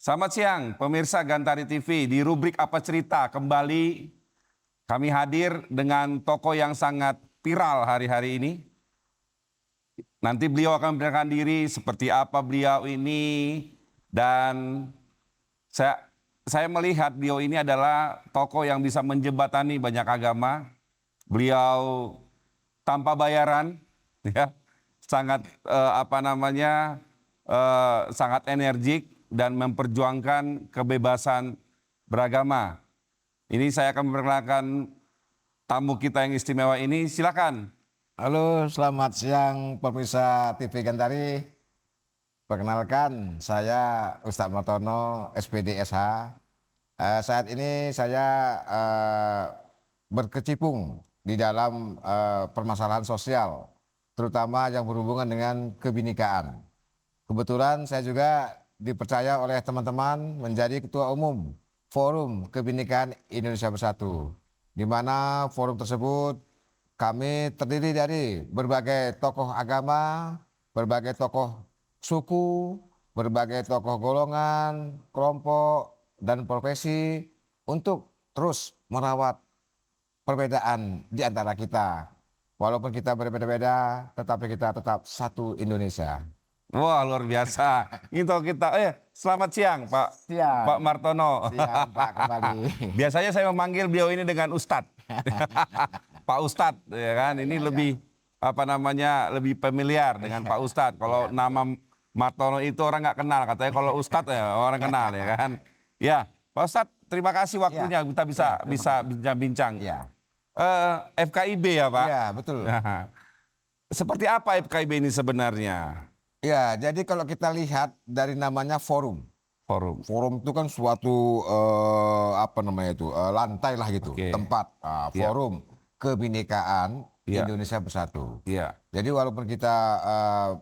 Selamat siang, pemirsa Gantari TV. Di rubrik Apa Cerita kembali kami hadir dengan tokoh yang sangat viral hari-hari ini. Nanti beliau akan memperkenalkan diri seperti apa beliau ini, dan saya melihat beliau ini adalah tokoh yang bisa menjembatani banyak agama. Beliau tanpa bayaran, ya, sangat sangat energik dan memperjuangkan kebebasan beragama. Ini saya akan memperkenalkan tamu kita yang istimewa ini. Silakan. Halo, selamat siang pemirsa TV Gantari. Perkenalkan, saya Ustadz Martono, SPD SH. Saat ini saya berkecimpung di dalam permasalahan sosial, terutama yang berhubungan dengan kebinekaan. Kebetulan saya juga dipercaya oleh teman-teman menjadi Ketua Umum Forum Kebinekaan Indonesia Bersatu, di mana forum tersebut kami terdiri dari berbagai tokoh agama, berbagai tokoh suku, berbagai tokoh golongan, kelompok, dan profesi untuk terus merawat perbedaan di antara kita. Walaupun kita berbeda-beda, tetapi kita tetap satu Indonesia. Wah, luar biasa. Itu kita. Selamat siang, Pak. Siang. Pak Martono. Siang, Pak, kembali. Biasanya saya memanggil beliau ini dengan Ustadz. Pak Ustadz, ya kan? Ini lebih lebih familiar dengan Pak Ustadz. Kalau nama Martono itu orang nggak kenal, katanya kalau Ustadz ya orang kenal, ya kan? Ya, Pak Ustadz, terima kasih waktunya kita bisa bincang-bincang. Ya. FKIB ya, Pak? Ya, betul. Seperti apa FKIB ini sebenarnya? Ya, jadi kalau kita lihat dari namanya forum. Forum itu kan suatu lantai lah gitu, tempat forum kebinekaan Indonesia Bersatu. Jadi walaupun kita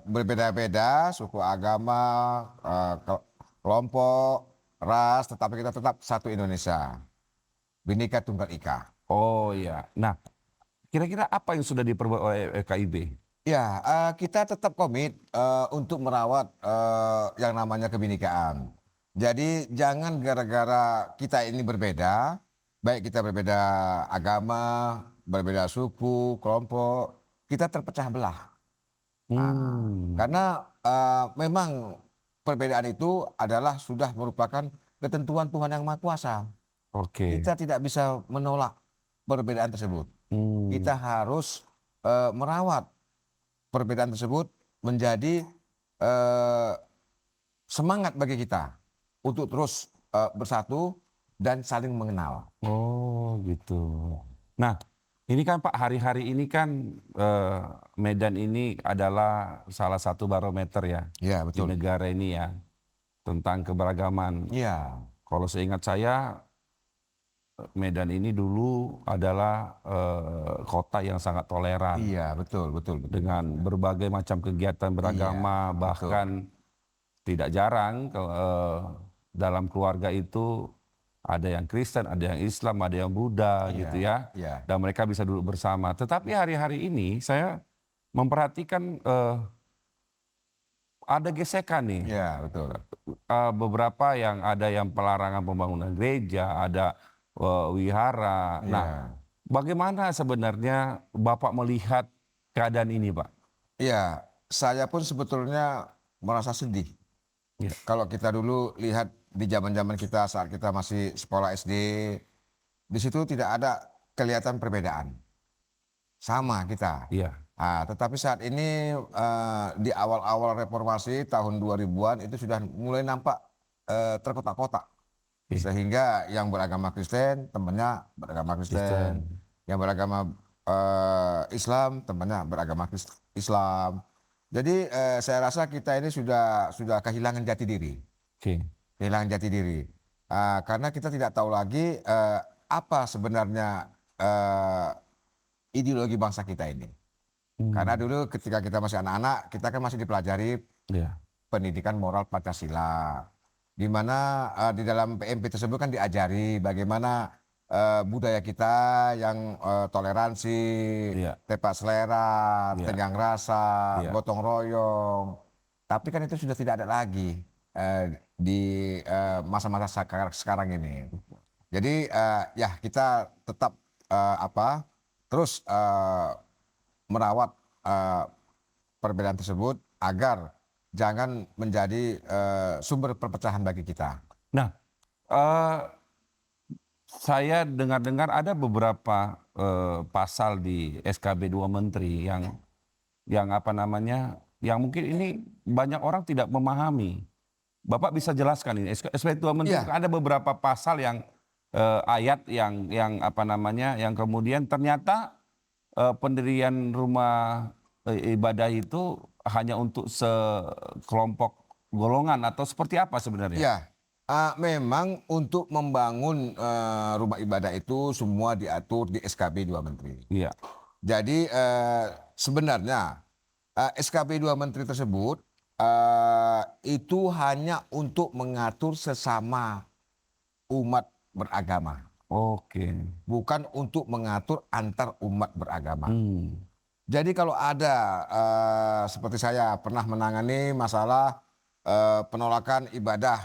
berbeda-beda suku, agama, kelompok, ras, tetapi kita tetap satu Indonesia. Bhinneka Tunggal Ika. Oh iya. Nah, kira-kira apa yang sudah diperbuat oleh FKIB? Ya, kita tetap komit untuk merawat yang namanya kebinekaan. Jadi jangan gara-gara kita ini berbeda, baik kita berbeda agama, berbeda suku, kelompok, kita terpecah belah. Karena memang perbedaan itu adalah sudah merupakan ketentuan Tuhan Yang Maha Kuasa. Kita tidak bisa menolak perbedaan tersebut. Kita harus merawat perbedaan tersebut menjadi semangat bagi kita untuk terus bersatu dan saling mengenal. Oh gitu. Nah, ini kan Pak, hari-hari ini kan Medan ini adalah salah satu barometer ya, betul. di negara ini ya, tentang keberagaman. Iya. Kalau seingat saya, Medan ini dulu adalah kota yang sangat toleran. Iya, betul. Dengan berbagai macam kegiatan beragama, bahkan tidak jarang dalam keluarga itu ada yang Kristen, ada yang Islam, ada yang Buddha, gitu ya. Dan mereka bisa duduk bersama. Tetapi hari-hari ini saya memperhatikan ada gesekan nih. Iya, betul. Beberapa yang ada yang pelarangan pembangunan gereja, ada wihara. Nah, bagaimana sebenarnya Bapak melihat keadaan ini, Pak? Iya, saya pun sebetulnya merasa sedih. Kalau kita dulu lihat di zaman-zaman kita saat kita masih sekolah SD, di situ tidak ada kelihatan perbedaan. Sama kita. Tetapi saat ini di awal-awal reformasi tahun 2000-an itu sudah mulai nampak terkotak-kotak. Sehingga yang beragama Kristen temannya beragama Kristen, yang beragama Islam temannya beragama Islam. Jadi saya rasa kita ini sudah kehilangan jati diri. Kehilangan jati diri. Karena kita tidak tahu lagi apa sebenarnya ideologi bangsa kita ini. Karena dulu ketika kita masih anak-anak, kita kan masih dipelajari pendidikan moral Pancasila. Di mana di dalam PMP tersebut kan diajari bagaimana budaya kita yang toleransi, tepat selera, tenggang rasa, gotong royong. Tapi kan itu sudah tidak ada lagi di masa-masa sekarang ini. Jadi ya kita tetap terus merawat perbedaan tersebut agar jangan menjadi sumber perpecahan bagi kita. Nah, eh, saya dengar-dengar ada beberapa pasal di SKB 2 Menteri yang apa namanya, yang mungkin ini banyak orang tidak memahami. Bapak bisa jelaskan ini, SKB 2 Menteri Iya. ada beberapa pasal yang ayat yang apa namanya, yang kemudian ternyata pendirian rumah ibadah itu hanya untuk sekelompok golongan atau seperti apa sebenarnya? Ya, memang untuk membangun rumah ibadah itu semua diatur di SKB 2 Menteri. Iya. Jadi sebenarnya SKB 2 Menteri tersebut itu hanya untuk mengatur sesama umat beragama, Oke. bukan untuk mengatur antar umat beragama. Hmm. Jadi kalau ada seperti saya pernah menangani masalah penolakan ibadah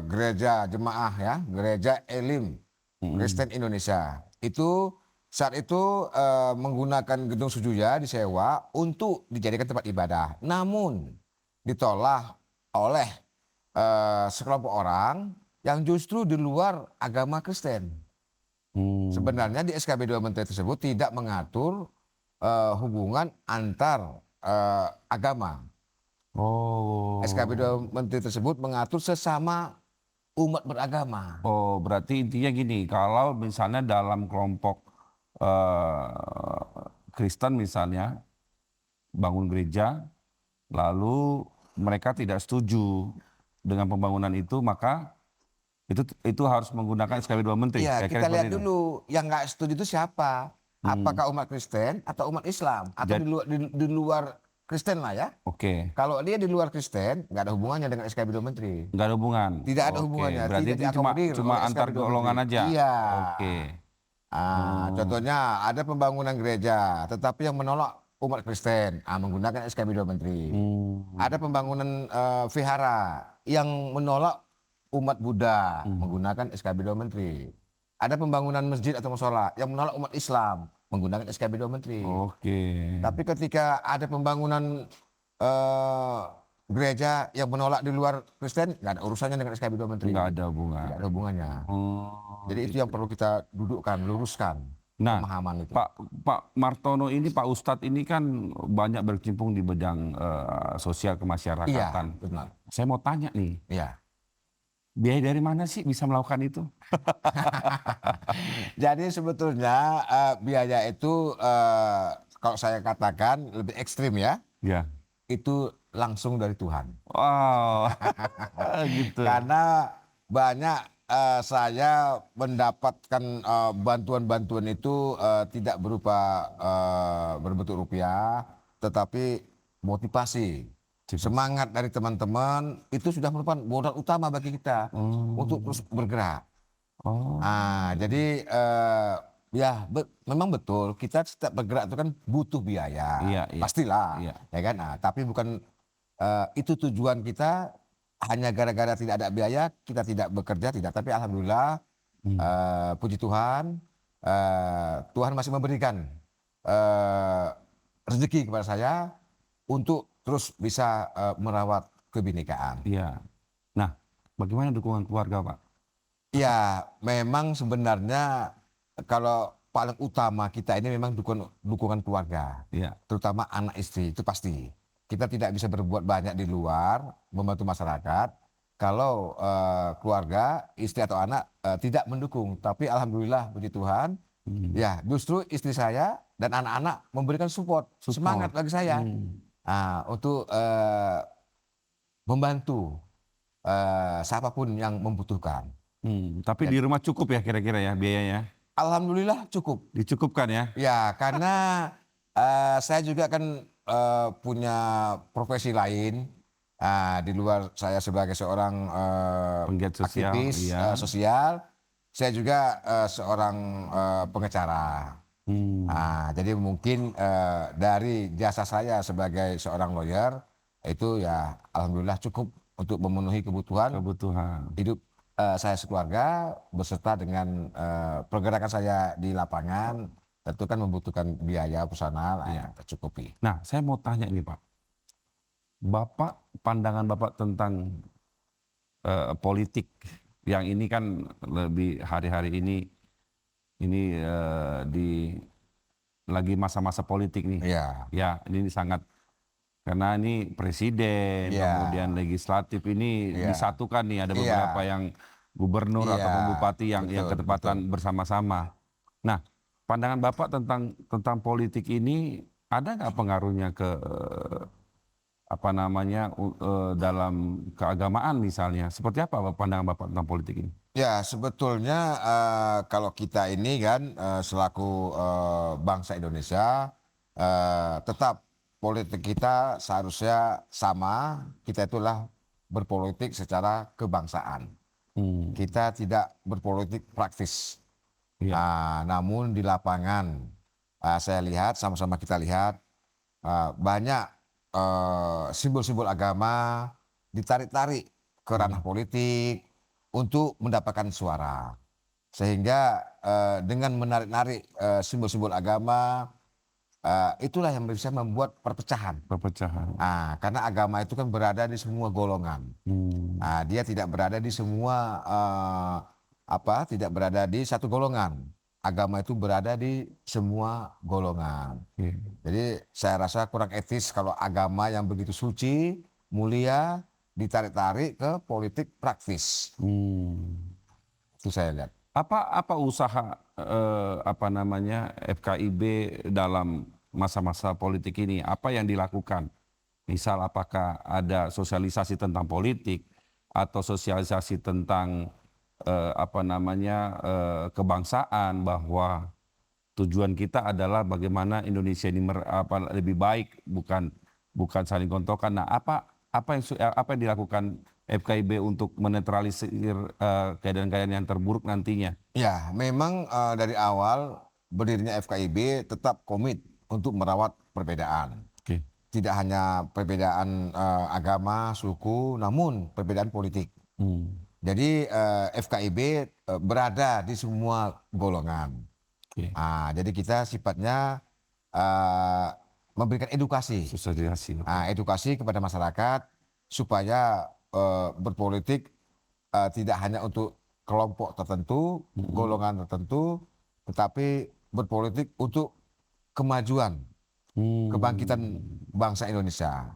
gereja jemaah ya, gereja Elim Kristen Indonesia. Itu saat itu menggunakan gedung Sujuya disewa untuk dijadikan tempat ibadah. Namun ditolak oleh sekelompok orang yang justru di luar agama Kristen. Hmm. Sebenarnya di SKB 2 Menteri tersebut tidak mengatur hubungan antar agama. Oh. SKB 2 Menteri tersebut mengatur sesama umat beragama. Oh, berarti intinya gini, kalau misalnya dalam kelompok Kristen misalnya bangun gereja, lalu mereka tidak setuju dengan pembangunan itu, maka itu harus menggunakan SKB 2 Menteri. Iya, Kira-kira kita lihat seperti itu. dulu yang nggak setuju itu siapa? Apakah umat Kristen atau umat Islam atau di luar Kristen lah ya? Oke, Kalau dia di luar Kristen, nggak ada hubungannya dengan SKB 2 Menteri. nggak ada hubungan. Tidak ada Oke, hubungannya, berarti tidak itu cuma diakomodir oleh antar SKB 2 golongan Menteri. aja. Iya. Oke. Contohnya ada pembangunan gereja, tetapi yang menolak umat Kristen, menggunakan SKB 2 Menteri. Ada pembangunan vihara yang menolak umat Buddha, menggunakan SKB 2 Menteri. Ada pembangunan masjid atau musola yang menolak umat Islam, menggunakan SKB 2 Menteri. Oke. Tapi ketika ada pembangunan gereja yang menolak di luar Kristen, nggak ada urusannya dengan SKB 2 Menteri. Nggak ada hubungan. Tidak ada hubungannya. Oh, Jadi itu yang perlu kita dudukkan, luruskan Nah, pemahaman itu. Pak Martono ini, Pak Ustadz ini kan banyak berkecimpung di bidang sosial Iya, kemasyarakatan. benar. Saya mau tanya nih, Iya. biaya dari mana sih bisa melakukan itu? Jadi sebetulnya biaya itu kalau saya katakan lebih ekstrim ya, Ya. itu langsung dari Tuhan. Wow, gitu. Karena banyak saya mendapatkan bantuan-bantuan itu tidak berupa berbentuk rupiah, tetapi motivasi. Semangat dari teman-teman itu sudah merupakan modal utama bagi kita untuk terus bergerak. Oh, Jadi ya memang betul kita setiap bergerak itu kan butuh biaya, Iya, iya. pastilah, Iya. ya kan. Tapi bukan itu tujuan kita hanya gara-gara tidak ada biaya kita tidak bekerja, tidak. Tapi alhamdulillah puji Tuhan, Tuhan masih memberikan rezeki kepada saya untuk terus bisa merawat kebinekaan. iya. Nah, bagaimana dukungan keluarga, Pak? Ya, memang sebenarnya kalau paling utama kita ini memang dukungan keluarga, Iya. terutama anak istri itu pasti. Kita tidak bisa berbuat banyak di luar membantu masyarakat kalau keluarga, istri atau anak tidak mendukung. Tapi alhamdulillah puji Tuhan, ya justru istri saya dan anak-anak memberikan support, semangat bagi saya untuk membantu siapapun yang membutuhkan. Tapi di rumah cukup ya kira-kira ya biayanya? Alhamdulillah cukup. Dicukupkan ya? Ya, karena saya juga kan punya profesi lain di luar saya sebagai seorang Penggiat sosial, aktivis iya. sosial. Saya juga seorang pengacara. Jadi mungkin dari jasa saya sebagai seorang lawyer itu ya alhamdulillah cukup untuk memenuhi kebutuhan Kebutuhan. hidup saya sekeluarga beserta dengan pergerakan saya di lapangan tentu kan membutuhkan biaya personal yang tercukupi. Nah, saya mau tanya nih Pak. Pandangan Bapak tentang politik yang ini kan lebih hari-hari ini lagi masa-masa politik nih. Iya. Ya, ini sangat karena ini presiden, Iya. kemudian legislatif ini Iya. disatukan nih, ada Iya. beberapa yang gubernur Iya, ataupun bupati yang betul, ketempatan bersama-sama. Nah, pandangan Bapak tentang politik ini ada nggak pengaruhnya ke apa namanya dalam keagamaan misalnya? Seperti apa pandangan Bapak tentang politik ini? Ya, sebetulnya kalau kita ini kan selaku bangsa Indonesia tetap politik kita seharusnya sama. Kita itulah berpolitik secara kebangsaan. Kita tidak berpolitik praktis. Iya. Namun di lapangan saya lihat, sama-sama kita lihat banyak simbol-simbol agama ditarik-tarik ke ranah politik untuk mendapatkan suara. Sehingga dengan menarik-narik simbol-simbol agama itulah yang bisa membuat perpecahan. Perpecahan. Karena agama itu kan berada di semua golongan. Dia tidak berada di semua tidak berada di satu golongan. Agama itu berada di semua golongan. Jadi saya rasa kurang etis kalau agama yang begitu suci, mulia, ditarik-tarik ke politik praktis. Itu saya lihat. Apa usaha FKIB dalam masa-masa politik ini? Apa yang dilakukan? Misal apakah ada sosialisasi tentang politik atau sosialisasi tentang kebangsaan, bahwa tujuan kita adalah bagaimana Indonesia ini lebih baik, bukan saling gontokan. Nah, apa yang dilakukan FKIB untuk menetralisir keadaan-keadaan yang terburuk nantinya? Ya, memang dari awal berdirinya FKIB tetap komit untuk merawat perbedaan. Tidak hanya perbedaan agama, suku, namun perbedaan politik. Jadi FKIB berada di semua golongan. Jadi kita sifatnya memberikan edukasi. Edukasi kepada masyarakat supaya berpolitik tidak hanya untuk kelompok tertentu, golongan tertentu, tetapi berpolitik untuk kemajuan, kebangkitan bangsa Indonesia.